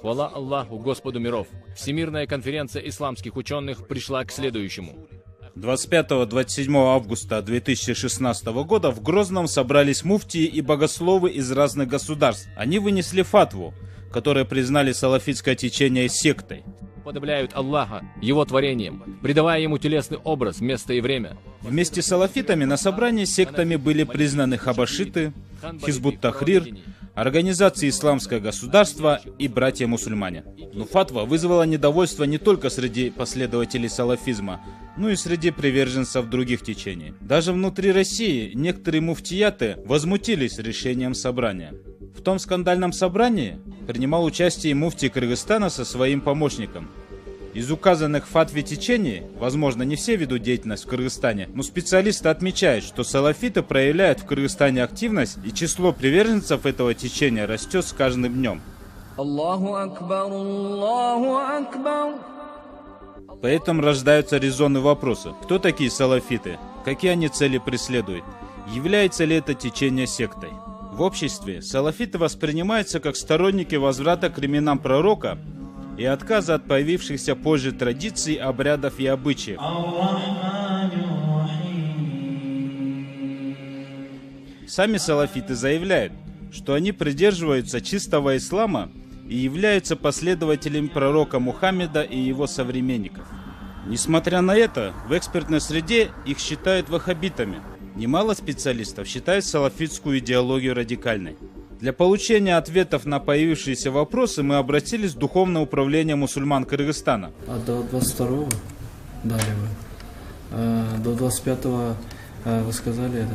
Хвала Аллаху, Господу миров. Всемирная конференция исламских ученых пришла к следующему. 25-27 августа 2016 года в Грозном собрались муфтии и богословы из разных государств. Они вынесли фатву, которая признали салафитское течение сектой. Уподобляют Аллаха, Его творением, придавая Ему телесный образ, место и время. Вместе с салафитами на собрании сектами были признаны хабашиты, Хизбут-Тахрир, Организации Исламское государство и братья-мусульмане. Но фатва вызвала недовольство не только среди последователей салафизма, но и среди приверженцев других течений. Даже внутри России некоторые муфтияты возмутились решением собрания. В том скандальном собрании принимал участие и муфтий Кыргызстана со своим помощником. Из указанных в фатве течений, возможно, не все ведут деятельность в Кыргызстане, но специалисты отмечают, что салафиты проявляют в Кыргызстане активность, и число приверженцев этого течения растет с каждым днем. Аллаху Акбар, Аллаху Акбар. Поэтому рождаются резонные вопросы. Кто такие салафиты? Какие они цели преследуют? Является ли это течение сектой? В обществе салафиты воспринимаются как сторонники возврата к временам пророка и отказа от появившихся позже традиций, обрядов и обычаев. Сами салафиты заявляют, что они придерживаются чистого ислама и являются последователями пророка Мухаммеда и его современников. Несмотря на это, в экспертной среде их считают ваххабитами. Немало специалистов считают салафитскую идеологию радикальной. Для получения ответов на появившиеся вопросы мы обратились в Духовное управление мусульман Кыргызстана. А до 22-го дали вы. До 25-го вы сказали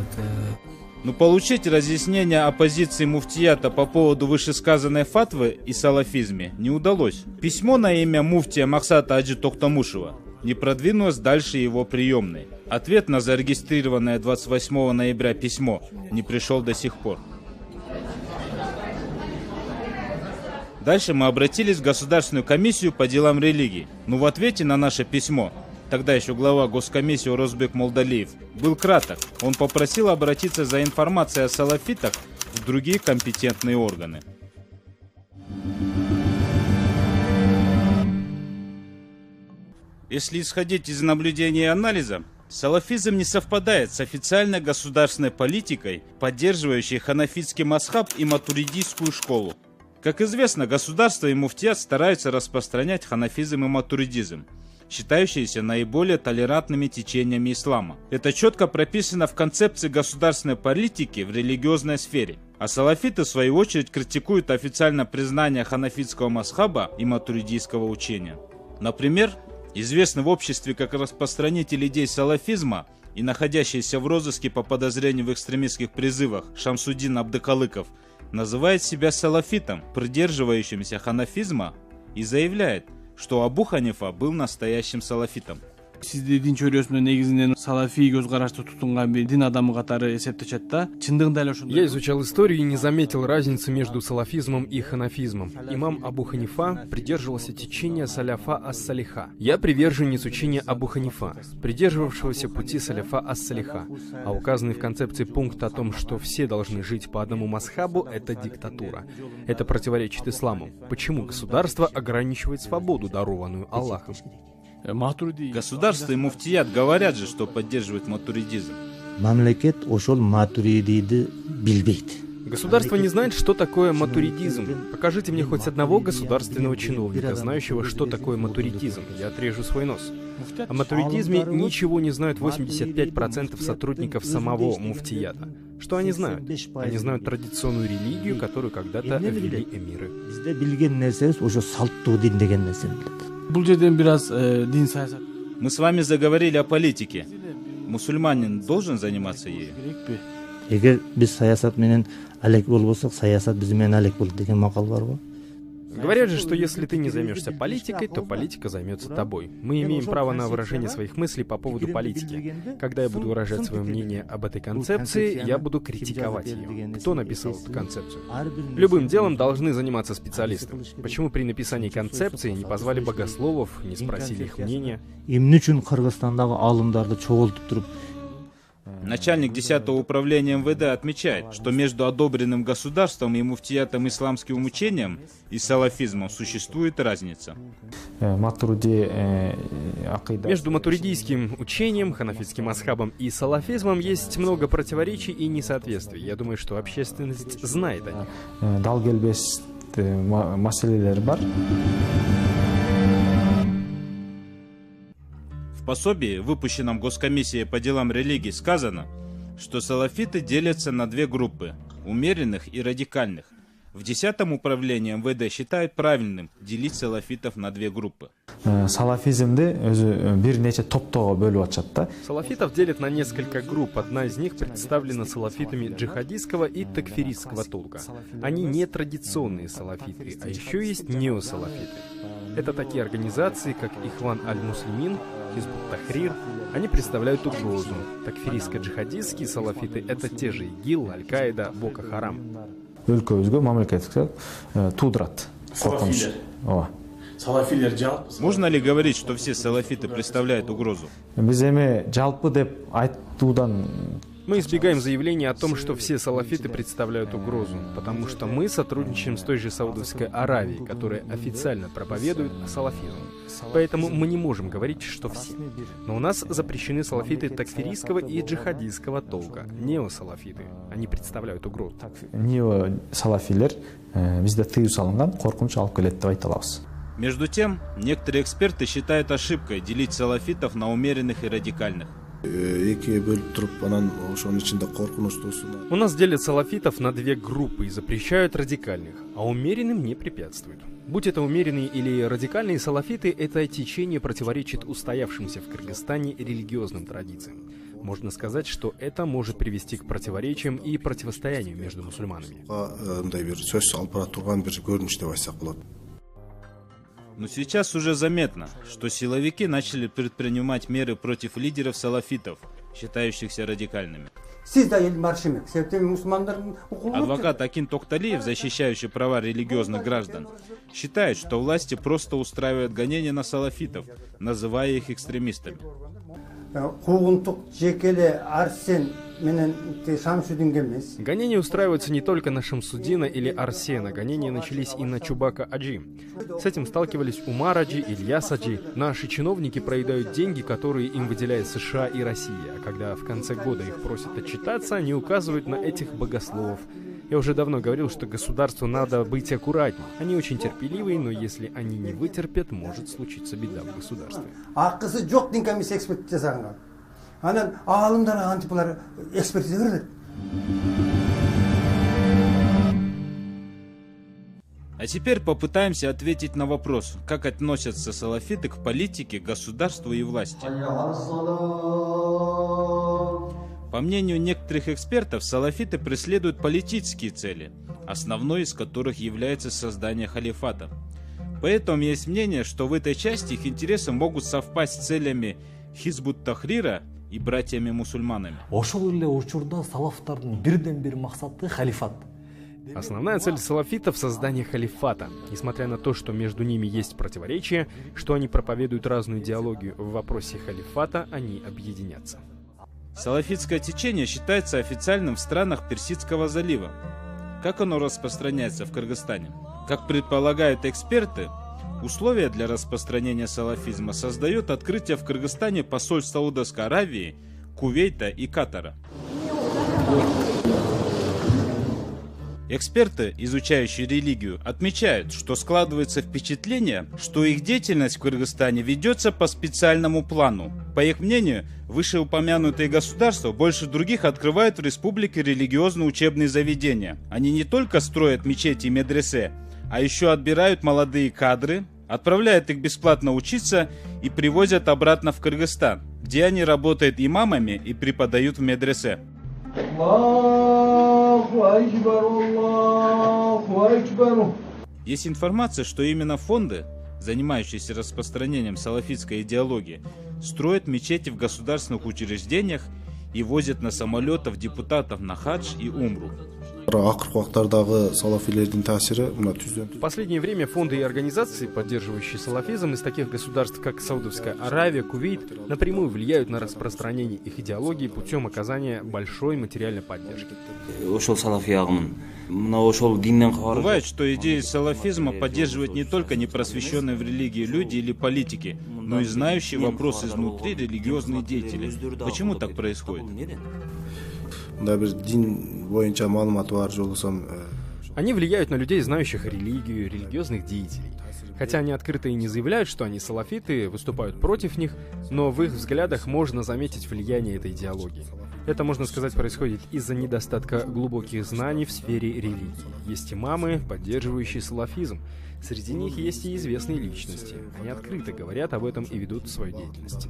Но получить разъяснение о позиции муфтията по поводу вышесказанной фатвы и салафизме не удалось. Письмо на имя муфтия Максата Аджи Токтамушева не продвинулось дальше его приемной. Ответ на зарегистрированное 28 ноября письмо не пришел до сих пор. Дальше мы обратились в Государственную комиссию по делам религии. Но в ответе на наше письмо, тогда еще глава Госкомиссии Розбек Молдалиев, был краток. Он попросил обратиться за информацией о салафитах в другие компетентные органы. Если исходить из наблюдений и анализа, салафизм не совпадает с официальной государственной политикой, поддерживающей ханафитский мазхаб и матуридийскую школу. Как известно, государство и муфтият стараются распространять ханафизм и матуридизм, считающиеся наиболее толерантными течениями ислама. Это четко прописано в концепции государственной политики в религиозной сфере. А салафиты, в свою очередь, критикуют официальное признание ханафитского мазхаба и матуридийского учения. Например, известный в обществе как распространитель идей салафизма и находящийся в розыске по подозрению в экстремистских призывах Шамсудин Абдыкалыков называет себя салафитом, придерживающимся ханафизма, и заявляет, что Абу Ханифа был настоящим салафитом. Сизди дин чөйрөсүнө негизинен салафий көз карашты тутунган бир дин адамы катары эсептешет да. Чындыгында эле ошондой. Я изучал историю и не заметил разницы между салафизмом и ханафизмом. Имам Абу Ханифа придерживался течения саляфа ас-салиха. Я приверженец учения Абу Ханифа, придерживавшегося пути саляфа ас-салиха. А указанный в концепции пункт о том, что все должны жить по одному мазхабу, это диктатура. Это противоречит исламу. Почему государство ограничивает свободу, дарованную Аллахом? Государство и муфтият говорят же, что поддерживают матуридизм. Государство не знает, что такое матуридизм. Покажите мне хоть одного государственного чиновника, знающего, что такое матуридизм. Я отрежу свой нос. О матуридизме ничего не знают 85% сотрудников самого муфтията. Что они знают? Они знают традиционную религию, которую когда-то ввели эмиры. Мы с вами заговорили о политике. Мусульманин должен заниматься ею? Говорят же, что если ты не займешься политикой, то политика займется тобой. Мы имеем право на выражение своих мыслей по поводу политики. Когда я буду выражать свое мнение об этой концепции, я буду критиковать ее. Кто написал эту концепцию? Любым делом должны заниматься специалисты. Почему при написании концепции не позвали богословов, не спросили их мнения? Начальник 10-го управления МВД отмечает, что между одобренным государством и муфтиятом исламским учением и салафизмом существует разница. Между матуридийским учением, ханафитским асхабом и салафизмом есть много противоречий и несоответствий. Я думаю, что общественность знает о них. В пособии, выпущенном Госкомиссией по делам религий, сказано, что салафиты делятся на две группы – умеренных и радикальных. В 10-м управлении МВД считают правильным делить салафитов на две группы. Салафитов делят на несколько групп. Одна из них представлена салафитами джихадистского и такфиристского толка. Они не традиционные салафиты, а еще есть неосалафиты. Это такие организации, как Ихван аль-Муслимин, Хизбут Тахрир. Они представляют угрозу. Такфиристско-джихадистские салафиты – это те же ИГИЛ, Аль-Каида, Боко Харам. Можно ли говорить, что все салафиты представляют угрозу? Мы избегаем заявления о том, что все салафиты представляют угрозу, потому что мы сотрудничаем с той же Саудовской Аравией, которая официально проповедует салафизм. Поэтому мы не можем говорить, что все. Но у нас запрещены салафиты такфиристского и джихадистского толка, неосалафиты. Они представляют угрозу. Между тем, некоторые эксперты считают ошибкой делить салафитов на умеренных и радикальных. У нас делят салафитов на две группы и запрещают радикальных, а умеренным не препятствуют. Будь это умеренные или радикальные салафиты, это течение противоречит устоявшимся в Кыргызстане религиозным традициям. Можно сказать, что это может привести к противоречиям и противостоянию между мусульманами. Но сейчас уже заметно, что силовики начали предпринимать меры против лидеров салафитов, считающихся радикальными. Адвокат Акин Токталиев, защищающий права религиозных граждан, считает, что власти просто устраивают гонения на салафитов, называя их экстремистами. Гонения устраиваются не только на Шамсудина или Арсена. Гонения начались и на Чубака Аджи. С этим сталкивались Умар Аджи, Ильяс Аджи. Наши чиновники проедают деньги, которые им выделяют США и Россия. А когда в конце года их просят отчитаться, они указывают на этих богословов. Я уже давно говорил, что государству надо быть аккуратнее. Они очень терпеливые, но если они не вытерпят, может случиться беда в государстве. А теперь попытаемся ответить на вопрос, как относятся салафиты к политике, государству и власти. По мнению некоторых экспертов, салафиты преследуют политические цели, основной из которых является создание халифата. Поэтому есть мнение, что в этой части их интересы могут совпасть с целями Хизбут Тахрира и братьями-мусульманами. Основная цель салафитов – создание халифата. Несмотря на то, что между ними есть противоречия, что они проповедуют разную идеологию, в вопросе халифата они объединятся. Салафитское течение считается официальным в странах Персидского залива. Как оно распространяется в Кыргызстане? Как предполагают эксперты, условия для распространения салафизма создает открытие в Кыргызстане посольств Саудовской Аравии, Кувейта и Катара. Эксперты, изучающие религию, отмечают, что складывается впечатление, что их деятельность в Кыргызстане ведется по специальному плану. По их мнению, вышеупомянутые государства больше других открывают в республике религиозные учебные заведения. Они не только строят мечети и медресе, а еще отбирают молодые кадры, отправляют их бесплатно учиться и привозят обратно в Кыргызстан, где они работают имамами и преподают в медресе. Есть информация, что именно фонды, занимающиеся распространением салафитской идеологии, строят мечети в государственных учреждениях и возят на самолетах депутатов на хадж и умру. В последнее время фонды и организации, поддерживающие салафизм из таких государств, как Саудовская Аравия, Кувейт, напрямую влияют на распространение их идеологии путем оказания большой материальной поддержки. Бывает, что идеи салафизма поддерживают не только непросвещенные в религии люди или политики, но и знающие вопросы изнутри религиозные деятели. Почему так происходит? Они влияют на людей, знающих религию, религиозных деятелей. Хотя они открыто и не заявляют, что они салафиты, выступают против них, но в их взглядах можно заметить влияние этой идеологии. Это, можно сказать, происходит из-за недостатка глубоких знаний в сфере религии. Есть имамы, поддерживающие салафизм. Среди них есть и известные личности. Они открыто говорят об этом и ведут свою деятельность.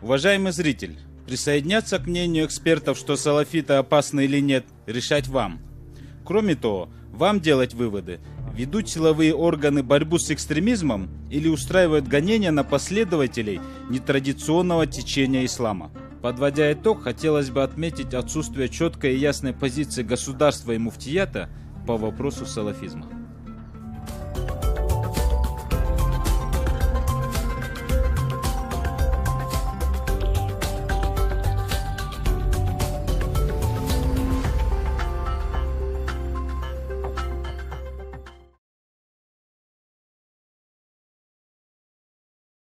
Уважаемый зритель, присоединяться к мнению экспертов, что салафиты опасны или нет, решать вам. Кроме того, вам делать выводы, ведут силовые органы борьбу с экстремизмом или устраивают гонения на последователей нетрадиционного течения ислама. Подводя итог, хотелось бы отметить отсутствие четкой и ясной позиции государства и муфтията по вопросу салафизма.